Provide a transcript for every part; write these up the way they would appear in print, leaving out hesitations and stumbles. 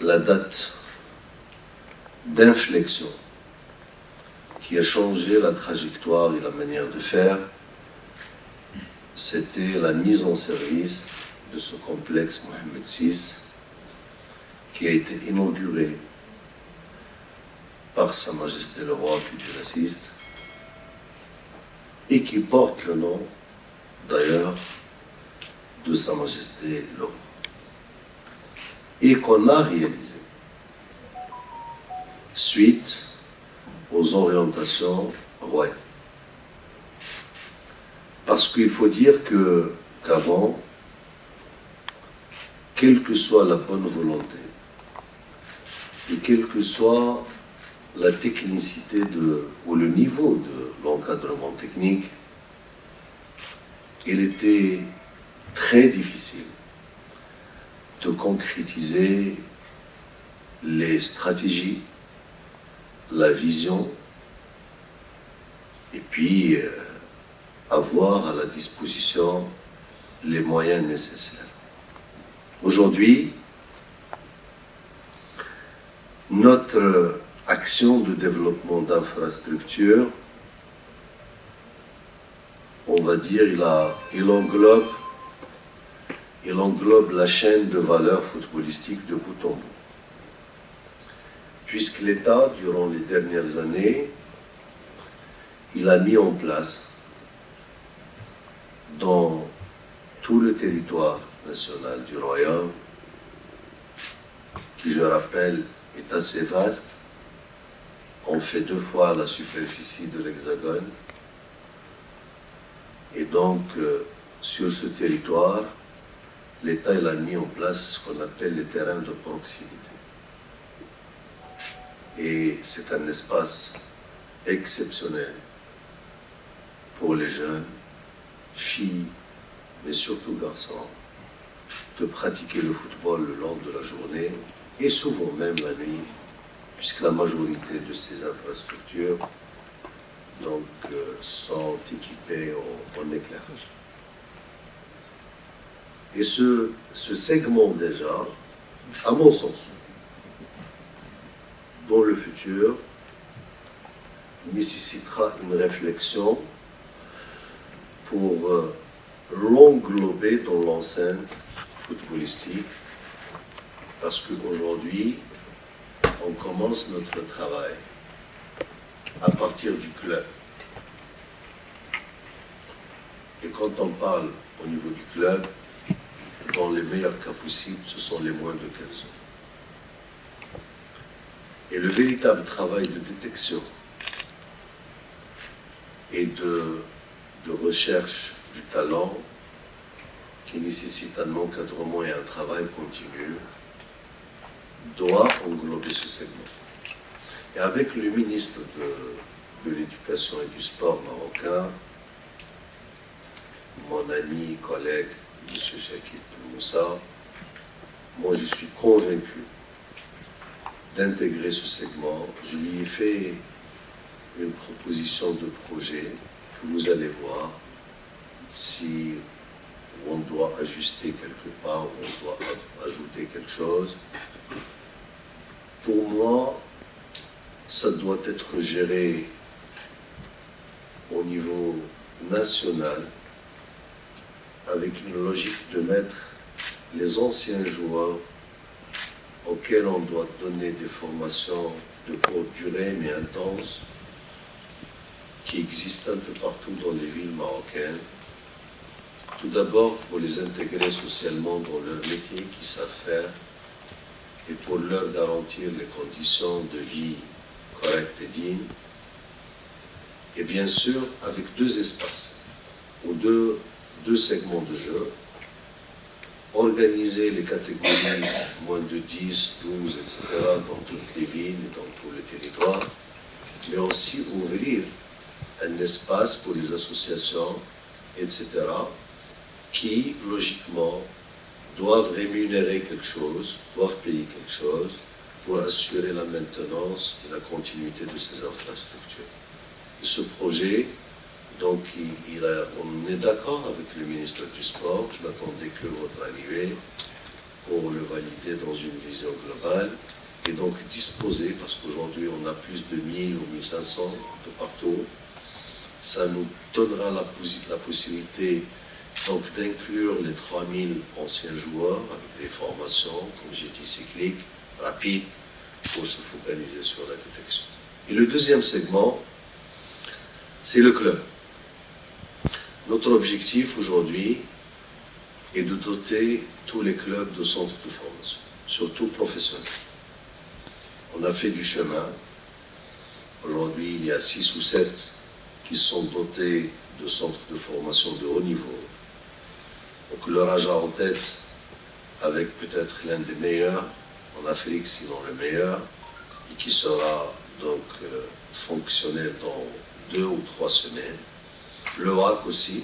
la date d'inflexion qui a changé la trajectoire et la manière de faire, c'était la mise en service de ce complexe Mohammed VI qui a été inauguré par Sa Majesté le Roi Raciste et qui porte le nom d'ailleurs de Sa Majesté le Roi et qu'on a réalisé suite aux orientations royales. Parce qu'il faut dire qu'avant, quelle que soit la bonne volonté et quelle que soit la technicité ou le niveau de l'encadrement technique, il était très difficile de concrétiser les stratégies, la vision, et puis avoir à la disposition les moyens nécessaires. Aujourd'hui, notre action de développement d'infrastructures, on va dire, il englobe la chaîne de valeur footballistique de bout en bout. Puisque l'État, durant les dernières années, il a mis en place dans tout le territoire national du Royaume, qui, je rappelle, est assez vaste. On fait 2 fois la superficie de l'Hexagone. Et donc, sur ce territoire, l'État a mis en place ce qu'on appelle les terrains de proximité. Et c'est un espace exceptionnel pour les jeunes, filles, mais surtout garçons, de pratiquer le football le long de la journée et souvent même la nuit, puisque la majorité de ces infrastructures donc, sont équipées en éclairage. Et ce segment déjà, à mon sens, dans le futur, nécessitera une réflexion pour l'englober dans l'enceinte footballistique, parce qu'aujourd'hui, on commence notre travail à partir du club. Et quand on parle au niveau du club, dans les meilleurs cas possibles, ce sont les moins de 15 ans. Et le véritable travail de détection et de recherche du talent, qui nécessite un encadrement et un travail continu, doit englober ce segment. Et avec le ministre de l'Éducation et du Sport marocain, mon ami, collègue, M. Shakib Moussa, moi je suis convaincu d'intégrer ce segment. Je lui ai fait une proposition de projet que vous allez voir si on doit ajuster quelque part, ou on doit ajouter quelque chose. Pour moi, ça doit être géré au niveau national avec une logique de mettre les anciens joueurs auxquels on doit donner des formations de courte durée mais intenses, qui existent un peu partout dans les villes marocaines. Tout d'abord pour les intégrer socialement dans leur métier qu'ils savent faire et pour leur garantir les conditions de vie correctes et dignes. Et bien sûr avec 2 espaces ou deux segments de jeu, organiser les catégories moins de 10, 12, etc. dans toutes les villes et dans tout le territoire, mais aussi ouvrir un espace pour les associations, etc., qui, logiquement, doivent rémunérer quelque chose, doivent payer quelque chose pour assurer la maintenance et la continuité de ces infrastructures. Et ce projet, donc, on est d'accord avec le ministre du Sport, je n'attendais que votre arrivée, pour le valider dans une vision globale et donc disposer, parce qu'aujourd'hui on a plus de 1000 ou 1500 un peu partout, ça nous donnera la possibilité donc d'inclure les 3000 anciens joueurs avec des formations, comme j'ai dit, cycliques, rapides, pour se focaliser sur la détection. Et le deuxième segment, c'est le club. Notre objectif aujourd'hui est de doter tous les clubs de centres de formation, surtout professionnels. On a fait du chemin. Aujourd'hui, il y a 6 ou 7 qui sont dotés de centres de formation de haut niveau. Donc le Raja en tête, avec peut-être l'un des meilleurs en Afrique, sinon le meilleur, et qui sera donc fonctionnel dans 2 ou 3 semaines. Le HAC aussi,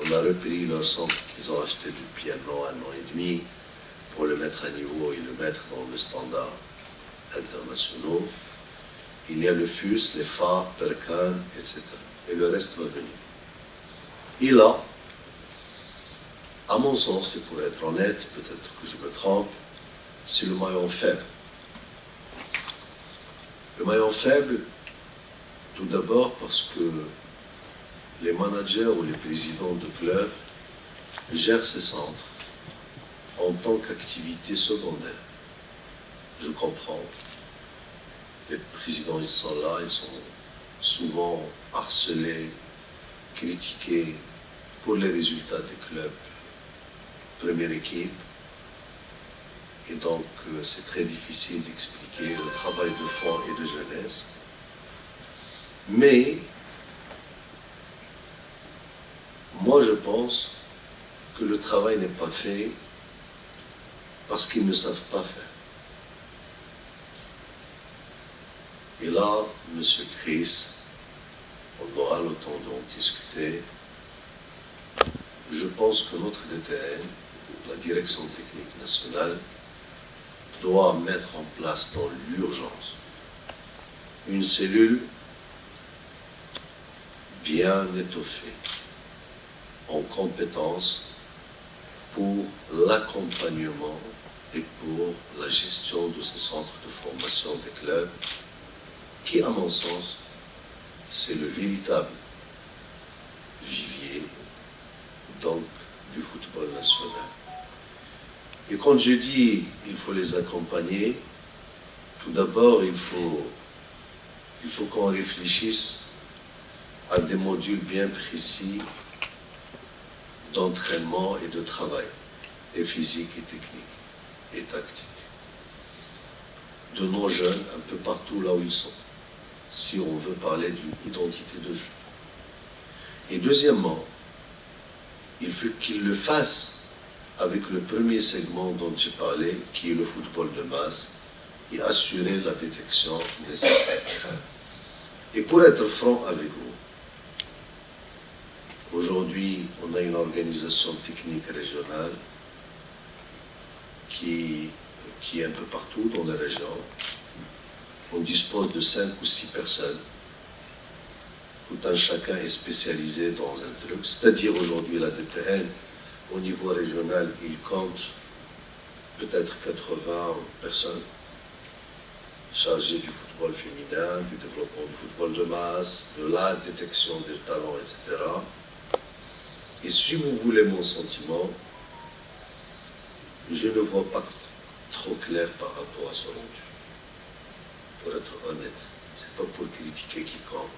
on a repris leur centre qu'ils ont acheté depuis 1 an et demi, pour le mettre à niveau et le mettre dans le standard international. Il y a le FUS, les FA, Percan, etc. Et le reste va venir. Et là, à mon sens, et pour être honnête, peut-être que je me trompe, c'est le maillon faible. Le maillon faible, tout d'abord parce que les managers ou les présidents de clubs gèrent ces centres en tant qu'activité secondaire. Je comprends. Les présidents, ils sont là, ils sont souvent harcelés, critiqués pour les résultats des clubs première équipe. Et donc, c'est très difficile d'expliquer le travail de fond et de jeunesse. Mais, moi, je pense que le travail n'est pas fait parce qu'ils ne savent pas faire. Et là, M. Chris, on aura le temps d'en discuter. Je pense que notre DTN, la Direction Technique Nationale, doit mettre en place dans l'urgence une cellule bien étoffée en compétences pour l'accompagnement et pour la gestion de ces centres de formation des clubs qui, à mon sens, c'est le véritable vivier donc du football national. Et quand je dis il faut les accompagner, tout d'abord il faut qu'on réfléchisse à des modules bien précis d'entraînement et de travail, et physique et technique, et tactique, de nos jeunes un peu partout là où ils sont, si on veut parler d'une identité de jeu. Et deuxièmement, il faut qu'ils le fassent avec le premier segment dont j'ai parlé, qui est le football de masse, et assurer la détection nécessaire. Et pour être franc avec vous, aujourd'hui, on a une organisation technique régionale qui est un peu partout dans la région. On dispose de 5 ou 6 personnes. Tout un chacun est spécialisé dans un truc. C'est-à-dire aujourd'hui, la DTN, au niveau régional, il compte peut-être 80 personnes chargées du football féminin, du développement du football de masse, de la détection des talents, etc. Et si vous voulez mon sentiment, je ne vois pas trop clair par rapport à ce rendu. Pour être honnête, c'est pas pour critiquer quiconque,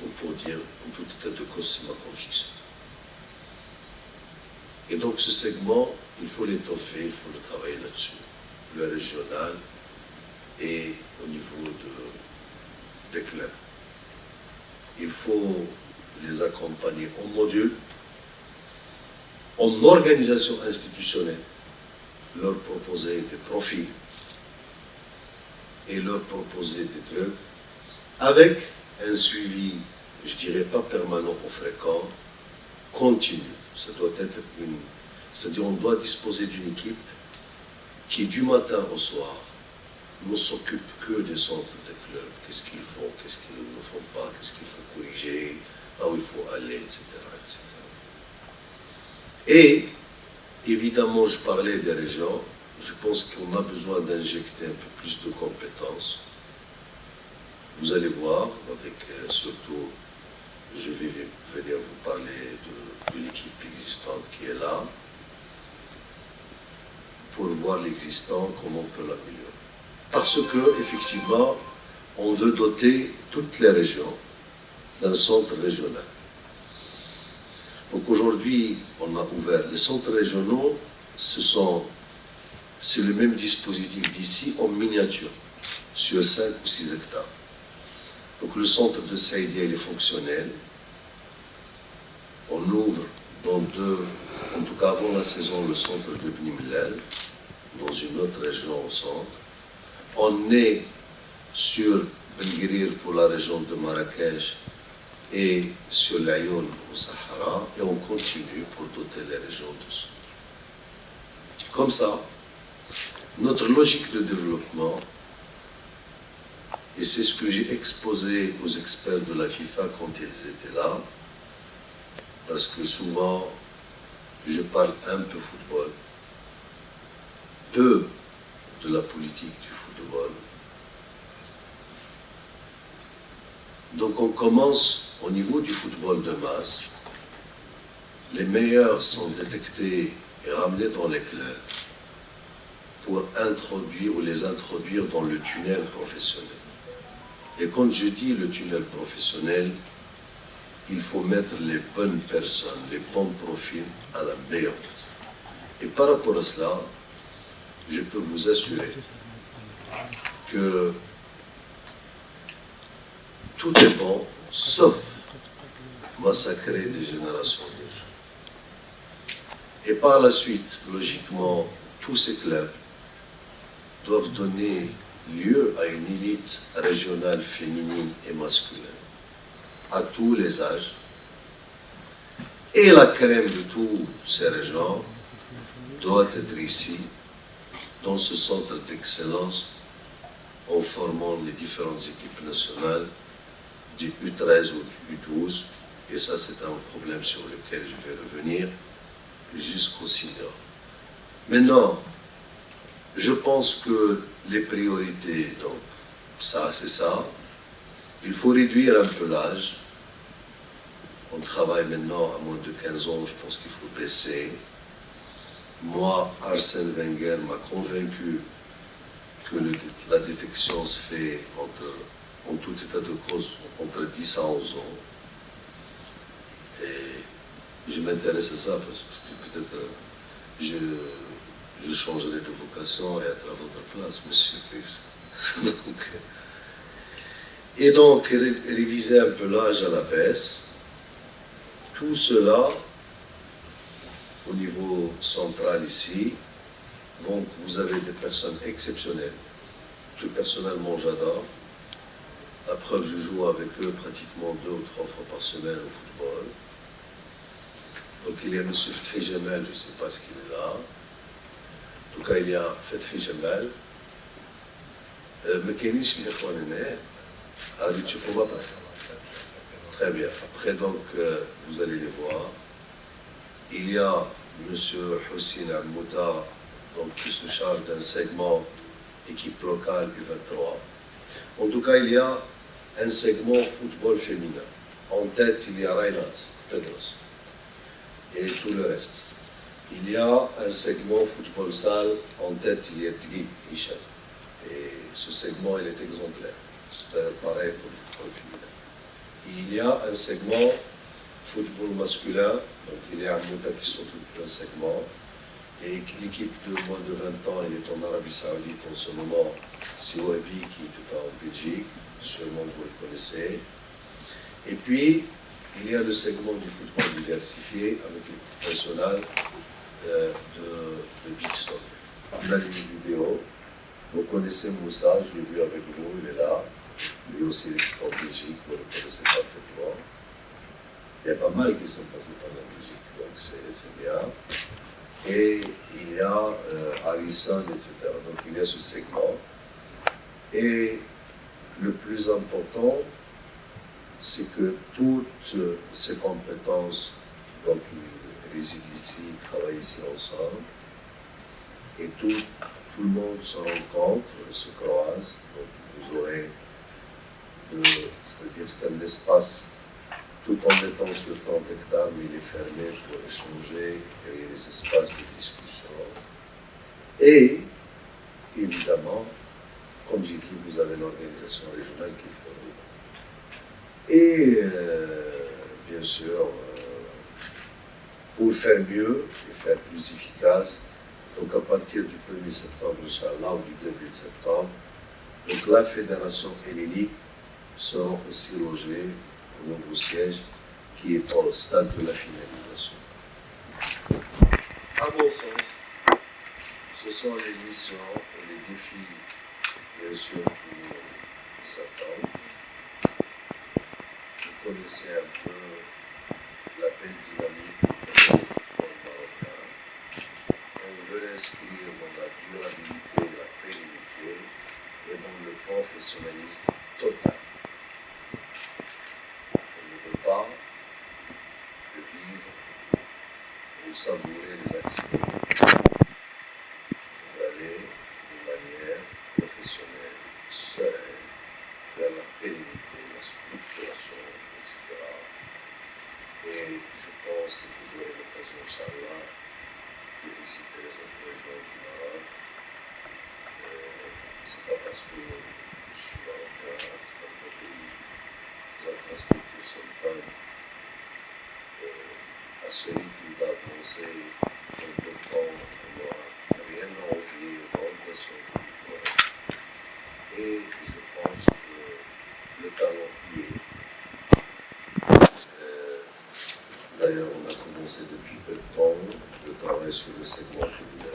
ou pour dire en tout état de cause c'est ma conviction. Et donc ce segment, il faut l'étoffer, il faut le travailler là-dessus, le régional et au niveau des clubs. Il faut les accompagner en module, en organisation institutionnelle, leur proposer des profils et leur proposer des trucs avec un suivi, je dirais pas permanent ou fréquent, continu. Ça doit être c'est-à-dire on doit disposer d'une équipe qui du matin au soir ne s'occupe que des centres des clubs, qu'est-ce qu'ils font, qu'est-ce qu'ils ne font pas, qu'est-ce qu'il faut corriger, là où il faut aller, etc. etc. Et évidemment, je parlais des régions. Je pense qu'on a besoin d'injecter un peu plus de compétences. Vous allez voir, avec surtout, je vais venir vous parler de l'équipe existante qui est là, pour voir l'existant, comment on peut l'améliorer. Parce que, effectivement, on veut doter toutes les régions d'un centre régional. Donc aujourd'hui, on a ouvert les centres régionaux, c'est le même dispositif d'ici en miniature, sur 5 ou 6 hectares. Donc le centre de Saïdia, il est fonctionnel. On ouvre en tout cas avant la saison, le centre de Bni Mellal, dans une autre région au centre. On est sur Ben Guerir pour la région de Marrakech et sur l'Ayoun au Sahara, et on continue pour doter les régions du sud. Comme ça, notre logique de développement, et c'est ce que j'ai exposé aux experts de la FIFA quand ils étaient là, parce que souvent, je parle un peu football, peu de la politique du football. Donc on commence au niveau du football de masse. Les meilleurs sont détectés et ramenés dans les clubs pour introduire ou les introduire dans le tunnel professionnel. Et quand je dis le tunnel professionnel, il faut mettre les bonnes personnes, les bons profils à la meilleure place. Et par rapport à cela, je peux vous assurer que tout est bon, sauf massacrer des générations de jeunes. Et par la suite, logiquement, tous ces clubs doivent donner lieu à une élite régionale féminine et masculine, à tous les âges. Et la crème de toutes ces régions doit être ici, dans ce centre d'excellence, en formant les différentes équipes nationales du U13 ou du U12, et ça c'est un problème sur lequel je vais revenir, jusqu'au senior. Maintenant, je pense que les priorités, donc ça c'est ça, il faut réduire un peu l'âge. On travaille maintenant à moins de 15 ans, je pense qu'il faut baisser. Moi, Arsène Wenger m'a convaincu que la détection se fait en tout état de cause entre 10 à 11 ans. Et je m'intéresse à ça parce que peut-être je changerai de vocation et être à votre place, monsieur Chris. Et donc, réviser un peu l'âge à la baisse. Tout cela, au niveau central ici, donc vous avez des personnes exceptionnelles, que personnellement j'adore. La preuve, je joue avec eux pratiquement 2 ou 3 fois par semaine au football. Donc il y a M. Fethi Jamal, je ne sais pas ce qu'il est là. En tout cas, il y a Fethi Jamal. Mais Kénish, il est à Litchoufouba. Très bien. Après, donc, vous allez les voir. Il y a M. Hussein Al-Mouta, donc, qui se charge d'un segment équipe locale U23. En tout cas, il y a un segment football féminin. En tête, il y a Reynolds, Pedros, et tout le reste. Il y a un segment football salle. En tête, il y a Tgui, Hicham. Et ce segment, il est exemplaire. C'est pareil pour le football féminin. Il y a un segment football masculin, donc il y a un Mouta qui s'occupe d'un segment, et l'équipe de moins de 20 ans, elle est en Arabie Saoudite en ce moment, c'est Ouabi qui était en Belgique, sûrement vous le connaissez. Et puis, il y a le segment du football diversifié avec l'équipe nationale de beach soccer. On a les vidéos, vous connaissez Moussa, je l'ai vu avec vous, il est là. Lui aussi, il est en Belgique, vous le connaissez parfaitement. Il y a pas mal qui sont passés par la Belgique, donc c'est bien. Et il y a Harrison, etc. Donc il y a ce segment. Et le plus important, c'est que toutes ces compétences, donc résident ici, travaillent ici ensemble. Et tout le monde se rencontre, se croise. Donc vous aurez, c'est-à-dire c'est un espace, tout en étant sur 30 hectares, mais il est fermé pour échanger, et il y a des espaces de discussion. Et, évidemment, comme j'ai dit, vous avez l'organisation régionale qu'il faut. Et, bien sûr, pour faire mieux et faire plus efficace, donc à partir du 1er septembre, Inch'Allah, ou du début de septembre, donc la fédération et les ligues seront aussi logées au nouveau siège qui est au stade de la finalisation. À mon sens, ce sont les missions et les défis, bien sûr, qui nous attendent. Vous connaissez un peu la belle dynamique du football marocain. On veut l'inscrire dans la durabilité, la pérennité et dans le professionnalisme total. On ne veut pas vivre ou savourer les accidents. On veut aller d'une manière professionnelle, sereine, vers la pérennité, la structuration, etc. Et je pense que vous aurez l'occasion, Inch'Allah, de visiter les autres régions du Maroc. C'est pas parce que je suis marocain, c'est un peu pays, les infrastructures sont bonnes. À celui qui va penser dans peu de temps, on n'aura rien à envier aux grandes nations du monde. Et je pense que le talent y est. D'ailleurs, on a commencé depuis peu de temps de travailler sur le segment féminin.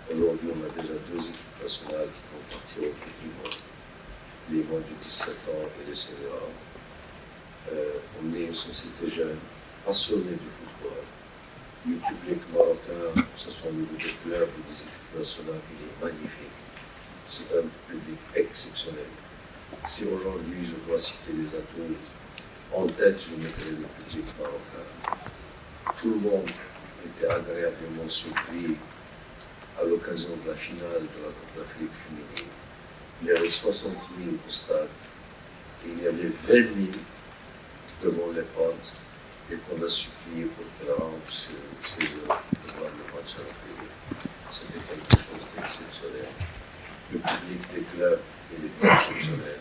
Aujourd'hui, on a déjà 2 équipes nationales qui vont partir au Coupe du Monde, les moins de 17 ans et les seniors. On est une société jeune, passionnée du football. Le public marocain, que ce soit au niveau des clubs ou des équipes nationales, il est magnifique. C'est un public exceptionnel. Si aujourd'hui je dois citer les atouts, en tête, je mettrai le public marocain. Tout le monde était agréablement surpris à l'occasion de la finale de la Coupe d'Afrique féminine. Il y avait 60 000 au stade et il y avait 20 000 devant les portes et qu'on a supplié pour qu'elles rentrent chez eux pour voir le match à la télé. C'était quelque chose d'exceptionnel. Le public des clubs, il est exceptionnel.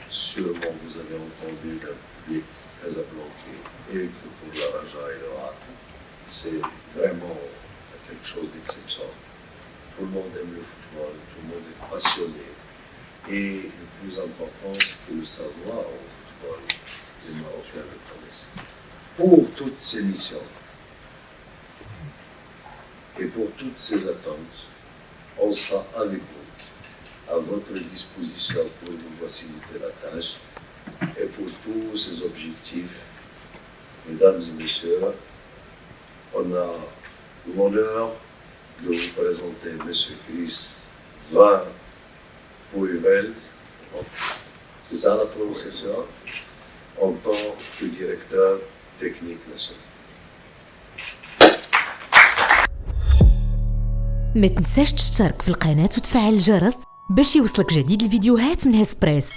Sûrement, vous avez entendu le public casablancais et que pour la Raja et le Rac, c'est vraiment quelque chose d'exceptionnel. Tout le monde aime le football, tout le monde est passionné. Et le plus important, c'est que le savoir au football, les Marocains le connaissent. Pour toutes ces missions et pour toutes ces attentes, on sera avec vous, à votre disposition pour vous faciliter la tâche et pour tous ces objectifs. Mesdames et messieurs, on a l'honneur de vous présenter M. Chris Van Poeveld, c'est ça la prononciation, en tant que directeur technique national. ما تنساش تشترك في القناة وتفعل الجرس باش يوصلك جديد الفيديوهات من هسبريس.